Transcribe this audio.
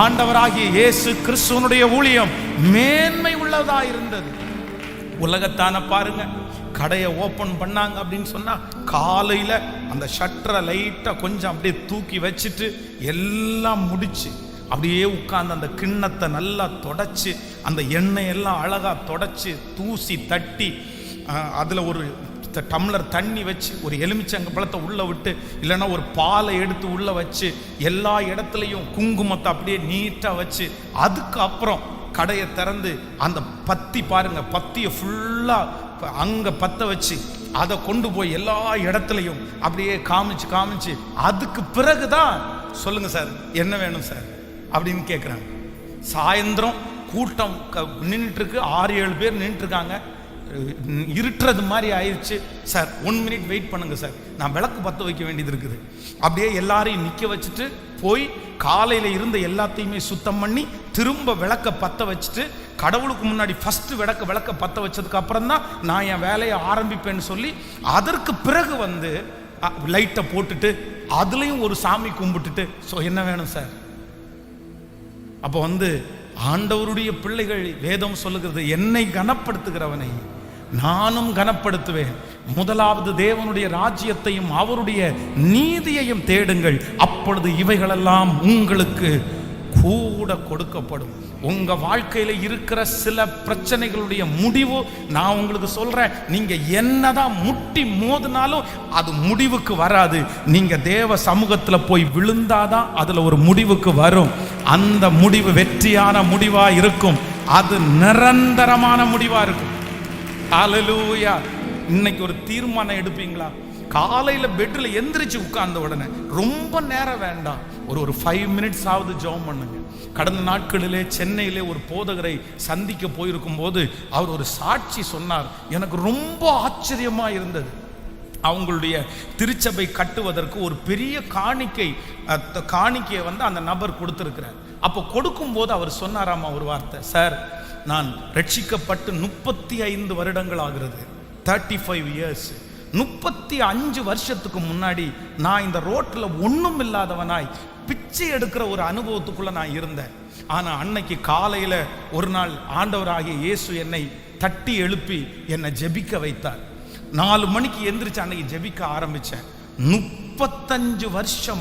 ஆண்டவராகிய இயேசு கிறிஸ்துவனுடைய ஊழியம் மேன்மை உள்ளதா இருந்தது. உலகத்தான பாருங்க, கடையை ஓபன் பண்ணாங்க அப்படின்னு சொன்னா காலையில அந்த ஷட்டரை லைட்டா கொஞ்சம் அப்படியே தூக்கி வச்சுட்டு எல்லாம் முடிச்சு அப்படியே உட்கார்ந்து அந்த கிண்ணத்தை நல்லா தொடச்சு அந்த எண்ணெய் எல்லாம் அழகா தொடச்சு தூசி தட்டி அதுல ஒரு டம்ளர் தண்ணி வச்சு ஒரு எலுமிச்சங்க பழத்தை உள்ள விட்டு இல்லைன்னா ஒரு பாலை எடுத்து உள்ள வச்சு எல்லா இடத்துலையும் குங்குமத்தை அப்படியே நீட்டா வச்சு அதுக்கப்புறம் கடையை திறந்து அந்த பத்தி பாருங்க, பத்தியை ஃபுல்லா அங்க பத்த வச்சு அதை கொண்டு போய் எல்லா இடத்துலையும் அப்படியே காமிச்சு அதுக்கு பிறகுதான் சொல்லுங்க சார் என்ன வேணும் சார் அப்படின்னு கேட்குறாங்க. சாயந்தரம் கூட்டம் நின்றுட்டு இருக்கு, 6-7 பேர் நின்றுட்டு இருக்காங்க. இருட்டுறது மாதிரி ஆயிடுச்சு. சார் 1 மினிட் வெயிட் பண்ணுங்க சார், நான் விளக்கு பற்ற வைக்க வேண்டியது இருக்குது. அப்படியே எல்லாரையும் நிற்க வச்சுட்டு போய் காலையில் இருந்த எல்லாத்தையுமே சுத்தம் பண்ணி திரும்ப விளக்க பற்ற வச்சுட்டு கடவுளுக்கு முன்னாடி ஃபர்ஸ்ட் விளக்க பற்ற வச்சதுக்கு அப்புறம் தான் நான் என் வேலையை ஆரம்பிப்பேன்னு சொல்லி அதற்கு பிறகு வந்து லைட்டை போட்டுட்டு அதுலேயும் ஒரு சாமி கும்பிட்டுட்டு என்ன வேணும் சார். அப்போ வந்து ஆண்டவருடைய பிள்ளைகள் வேதம் சொல்லுகிறது, என்னை கனப்படுத்துகிறவனை நானும் கனப்படுத்துவேன். முதலாவது தேவனுடைய ராஜ்யத்தையும் அவருடைய நீதியையும் தேடுங்கள், அப்பொழுது இவைகளெல்லாம் உங்களுக்கு கூட கொடுக்கப்படும். உங்க வாழ்க்கையில இருக்கிற சில பிரச்சனைகளுடைய முடிவு நான் உங்களுக்கு சொல்றேன், நீங்க என்னதான் முட்டி மோதினாலும் அது முடிவுக்கு வராது. நீங்க தேவ சமூகத்துல போய் விழுந்தாதான் அதுல ஒரு முடிவுக்கு வரும். அந்த முடிவு வெற்றியான முடிவா இருக்கும், அது நிரந்தரமான முடிவா இருக்கும். ஹல்லேலூயா. இன்னைக்கு ஒரு தீர்மானம் எடுப்பீங்களா? காலையில பெட்ல எந்திரிச்சு உட்கார்ந்த உடனே ரொம்ப நேரம் வேண்டாம், ஒரு 5 மினிட்ஸ் ஆவது ஜெபம் பண்ணுங்க. கடந்த நாட்களிலே சென்னையிலே ஒரு போதகரை சந்திக்க போயிருக்கும் போது அவர் ஒரு சாட்சி சொன்னார், எனக்கு ரொம்ப ஆச்சரியமா இருந்தது. அவங்களுடைய திருச்சபை கட்டுவதற்கு ஒரு பெரிய காணிக்கையை வந்து அந்த நபர் கொடுத்திருக்கிறார். அப்போ கொடுக்கும் போது அவர் சொன்னாராமா ஒரு வார்த்தை, சார் நான் ரட்சிக்கப்பட்டு 35 வருடங்கள் ஆகிறது, 35 இயர்ஸ். 35 வருஷத்துக்கு முன்னாடி நான் இந்த ரோட்ல ஒண்ணும் இல்லாதவனாய் பிச்சை எடுக்கிற ஒரு அனுபவத்துக்குள்ள நான் இருந்தேன். ஆனா அன்னைக்கு காலையில ஒரு நாள் ஆண்டவராகிய இயேசு என்னை தட்டி எழுப்பி என்னை ஜெபிக்க வைத்தார். 4 மணிக்கு எந்திரிச்சு அன்னைக்கு ஜெபிக்க ஆரம்பிச்சேன். 35 வருஷம்